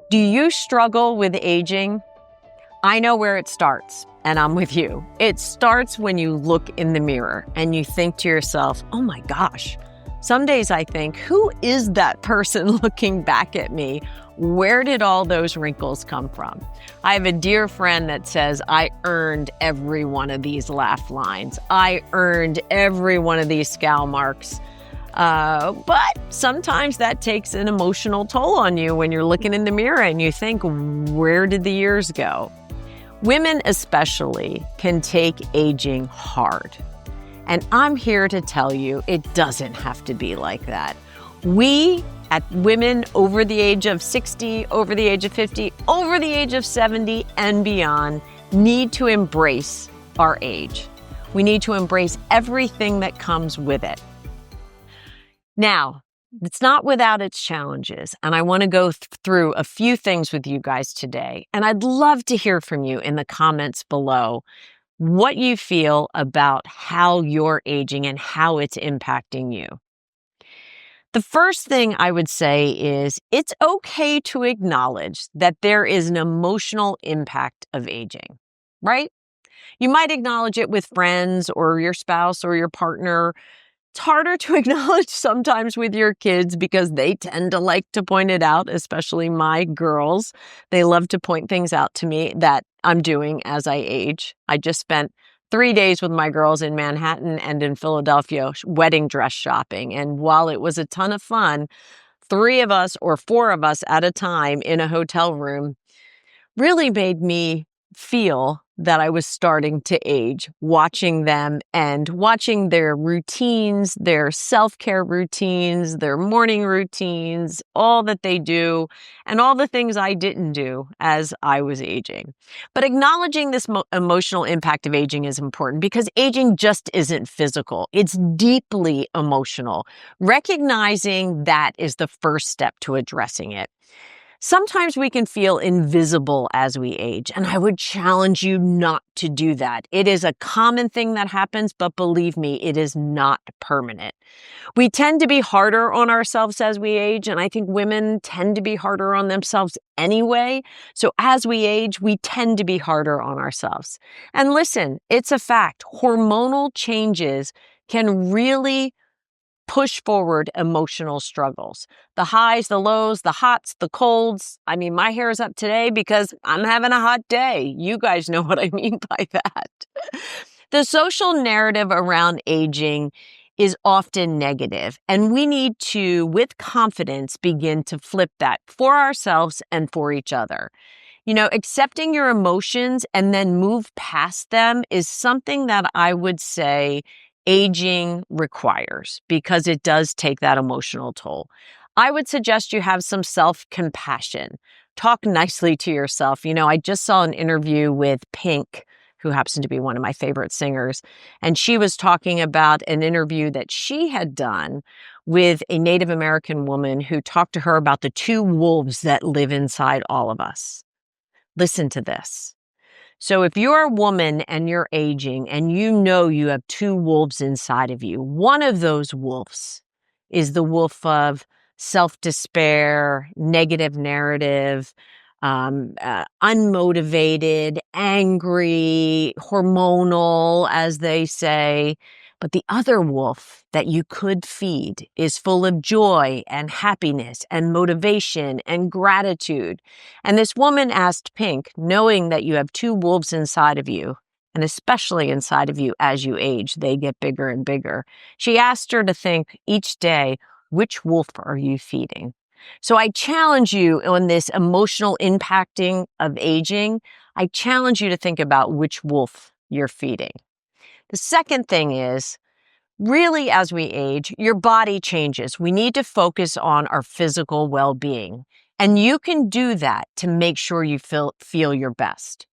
Do you struggle with aging? I know where it starts, and I'm with you. It starts when you look in the mirror and you think to yourself, oh my gosh. Some days I think, who is that person looking back at me? Where did all those wrinkles come from? I have a dear friend that says, I earned every one of these laugh lines. I earned every one of these scowl marks. But sometimes that takes an emotional toll on you when you're looking in the mirror and you think, where did the years go? Women especially can take aging hard. And I'm here to tell you it doesn't have to be like that. We, at women over the age of 60, over the age of 50, over the age of 70 and beyond, need to embrace our age. We need to embrace everything that comes with it. Now, it's not without its challenges, and I want to go through a few things with you guys today. And I'd love to hear from you in the comments below what you feel about how you're aging and how it's impacting you. The first thing I would say is it's okay to acknowledge that there is an emotional impact of aging, right? You might acknowledge it with friends or your spouse or your partner. It's harder to acknowledge sometimes with your kids because they tend to like to point it out, especially my girls. They love to point things out to me that I'm doing as I age. I just spent 3 days with my girls in Manhattan and in Philadelphia wedding dress shopping. And while it was a ton of fun, 3 of us or 4 of us at a time in a hotel room really made me feel that I was starting to age, watching them and watching their routines, their self-care routines, their morning routines, all that they do, and all the things I didn't do as I was aging. But acknowledging this emotional impact of aging is important because aging just isn't physical. It's deeply emotional. Recognizing that is the first step to addressing it. Sometimes we can feel invisible as we age, and I would challenge you not to do that. It is a common thing that happens, but believe me, it is not permanent. We tend to be harder on ourselves as we age, and I think women tend to be harder on themselves anyway. So as we age, we tend to be harder on ourselves. And listen, it's a fact. Hormonal changes can really push forward emotional struggles. The highs, the lows, the hots, the colds. I mean, my hair is up today because I'm having a hot day. You guys know what I mean by that. The social narrative around aging is often negative, and we need to, with confidence, begin to flip that for ourselves and for each other. You know, accepting your emotions and then move past them is something that I would say aging requires because it does take that emotional toll. I would suggest you have some self-compassion. Talk nicely to yourself. You know, I just saw an interview with Pink, who happens to be one of my favorite singers, and she was talking about an interview that she had done with a Native American woman who talked to her about the 2 wolves that live inside all of us. Listen to this. So if you're a woman and you're aging and you know you have 2 wolves inside of you, one of those wolves is the wolf of self-despair, negative narrative, unmotivated, angry, hormonal, as they say. But the other wolf that you could feed is full of joy and happiness and motivation and gratitude. And this woman asked Pink, knowing that you have 2 wolves inside of you, and especially inside of you as you age, they get bigger and bigger. She asked her to think each day, which wolf are you feeding? So I challenge you on this emotional impacting of aging. I challenge you to think about which wolf you're feeding. The second thing is, really, as we age, your body changes. We need to focus on our physical well-being. And you can do that to make sure you feel your best.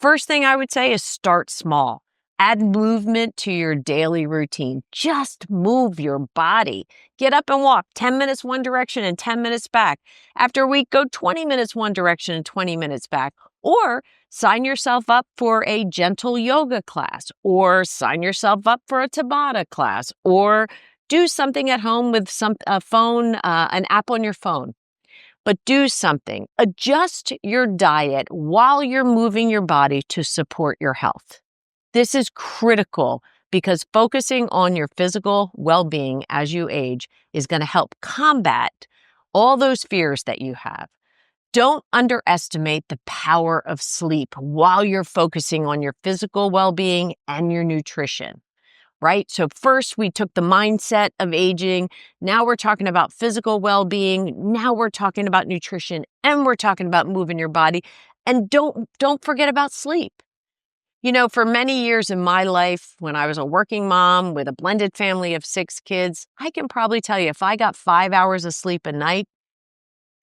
First thing I would say is start small. Add movement to your daily routine. Just move your body. Get up and walk 10 minutes one direction and 10 minutes back. After a week, go 20 minutes one direction and 20 minutes back. Or sign yourself up for a gentle yoga class, or sign yourself up for a Tabata class, or do something at home with an app on your phone. But do something. Adjust your diet while you're moving your body to support your health. This is critical because focusing on your physical well-being as you age is going to help combat all those fears that you have. Don't underestimate the power of sleep while you're focusing on your physical well-being and your nutrition, right? So first we took the mindset of aging. Now we're talking about physical well-being. Now we're talking about nutrition, and we're talking about moving your body. And don't forget about sleep. For many years in my life, when I was a working mom with a blended family of 6 kids, I can probably tell you if I got 5 hours of sleep a night,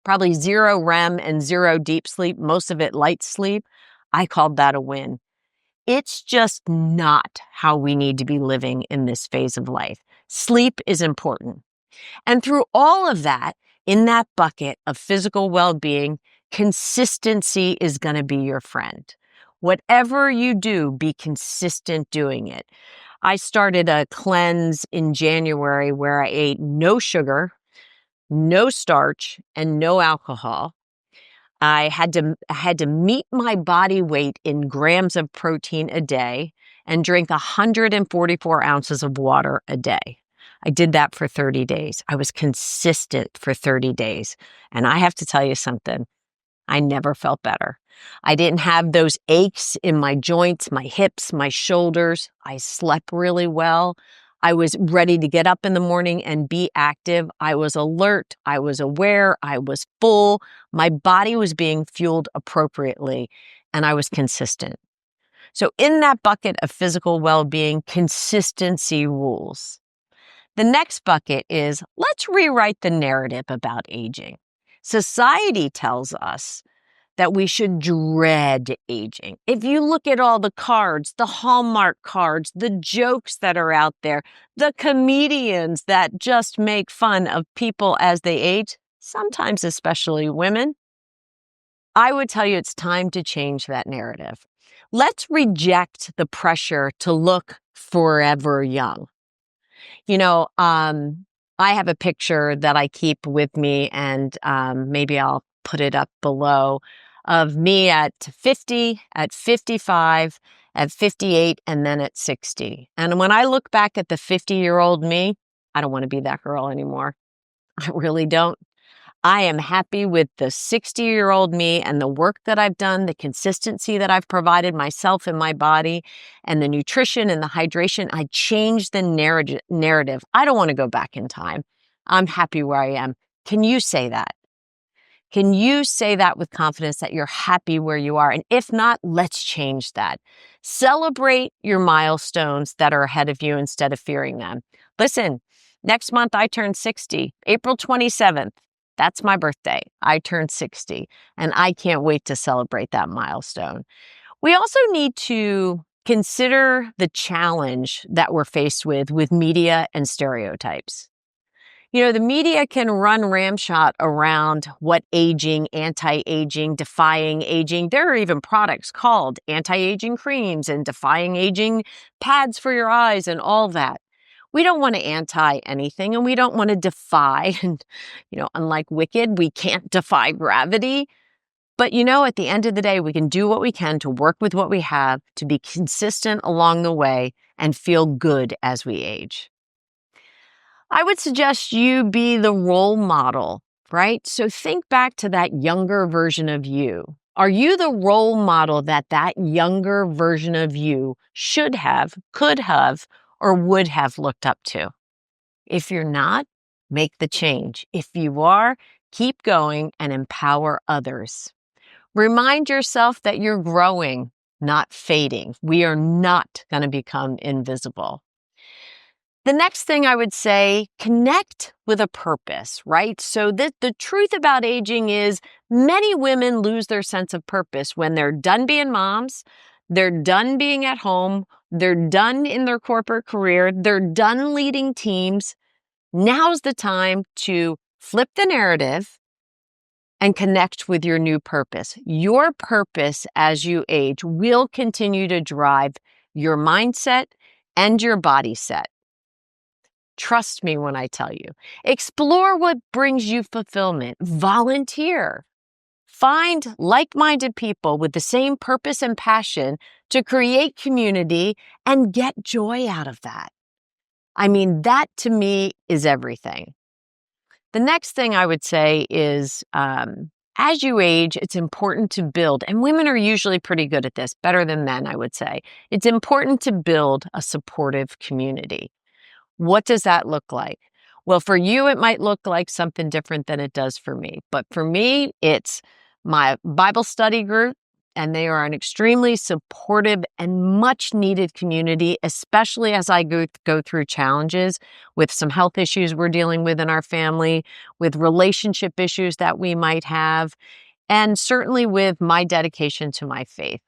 probably 0 REM and 0 deep sleep, most of it light sleep, I called that a win. It's just not how we need to be living in this phase of life. Sleep is important. And through all of that, in that bucket of physical well-being, consistency is going to be your friend. Whatever you do, be consistent doing it. I started a cleanse in January where I ate no sugar, no starch, and no alcohol. I had to meet my body weight in grams of protein a day and drink 144 ounces of water a day. I did that for 30 days. I was consistent for 30 days. And I have to tell you something. I never felt better. I didn't have those aches in my joints, my hips, my shoulders. I slept really well. I was ready to get up in the morning and be active. I was alert. I was aware. I was full. My body was being fueled appropriately, and I was consistent. So in that bucket of physical well-being, consistency rules. The next bucket is let's rewrite the narrative about aging. Society tells us that we should dread aging. If you look at all the cards, the Hallmark cards, the jokes that are out there, the comedians that just make fun of people as they age, sometimes especially women, I would tell you it's time to change that narrative. Let's reject the pressure to look forever young. I have a picture that I keep with me, and maybe I'll put it up below, of me at 50, at 55, at 58, and then at 60. And when I look back at the 50-year-old me, I don't want to be that girl anymore. I really don't. I am happy with the 60-year-old me and the work that I've done, the consistency that I've provided myself and my body, and the nutrition and the hydration. I changed the narrative. I don't want to go back in time. I'm happy where I am. Can you say that? Can you say that with confidence that you're happy where you are? And if not, let's change that. Celebrate your milestones that are ahead of you instead of fearing them. Listen, next month I turn 60, April 27th. That's my birthday. I turned 60, and I can't wait to celebrate that milestone. We also need to consider the challenge that we're faced with media and stereotypes. The media can run ramshot around what aging, anti-aging, defying aging. There are even products called anti-aging creams and defying aging pads for your eyes and all that. We don't want to anti anything, and we don't want to defy. And, unlike Wicked, we can't defy gravity. But, at the end of the day, we can do what we can to work with what we have, to be consistent along the way, and feel good as we age. I would suggest you be the role model, right? So think back to that younger version of you. Are you the role model that younger version of you should have, could have, or would have looked up to? If you're not, make the change. If you are, keep going and empower others. Remind yourself that you're growing, not fading. We are not going to become invisible. The next thing I would say, connect with a purpose, right? So the truth about aging is many women lose their sense of purpose when they're done being moms, they're done being at home, they're done in their corporate career, they're done leading teams. Now's the time to flip the narrative and connect with your new purpose. Your purpose as you age will continue to drive your mindset and your body set. Trust me when I tell you. Explore what brings you fulfillment. Volunteer. Find like-minded people with the same purpose and passion to create community and get joy out of that. I mean, that to me is everything. The next thing I would say is, as you age, it's important to build, and women are usually pretty good at this, better than men, I would say. It's important to build a supportive community. What does that look like? Well, for you, it might look like something different than it does for me. But for me, it's my Bible study group, and they are an extremely supportive and much needed community, especially as I go through challenges with some health issues we're dealing with in our family, with relationship issues that we might have, and certainly with my dedication to my faith.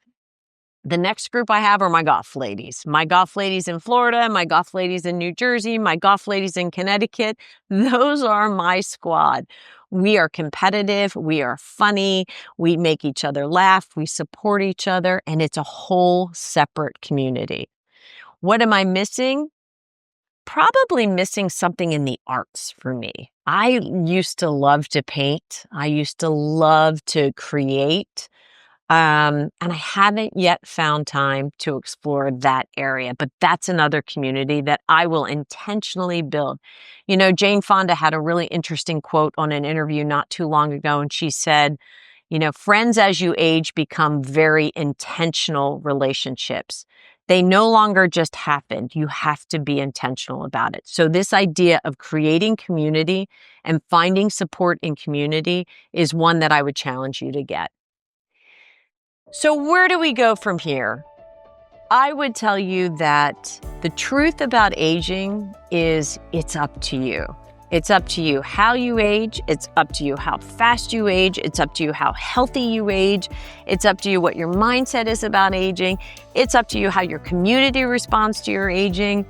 The next group I have are my golf ladies. My golf ladies in Florida, my golf ladies in New Jersey, my golf ladies in Connecticut. Those are my squad. We are competitive, we are funny, we make each other laugh, we support each other, and it's a whole separate community. What am I missing? Probably missing something in the arts for me. I used to love to paint. I used to love to create. And I haven't yet found time to explore that area, but that's another community that I will intentionally build. You know, Jane Fonda had a really interesting quote on an interview not too long ago, and she said, you know, friends as you age become very intentional relationships. They no longer just happen. You have to be intentional about it. So this idea of creating community and finding support in community is one that I would challenge you to get. So where do we go from here? I would tell you that the truth about aging is it's up to you. It's up to you how you age. It's up to you how fast you age. It's up to you how healthy you age. It's up to you what your mindset is about aging. It's up to you how your community responds to your aging.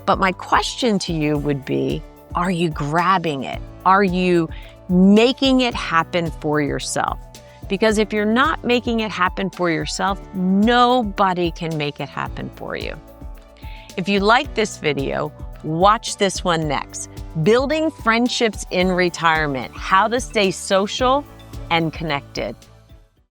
But my question to you would be, are you grabbing it? Are you making it happen for yourself? Because if you're not making it happen for yourself, nobody can make it happen for you. If you like this video, watch this one next. Building friendships in retirement, how to stay social and connected.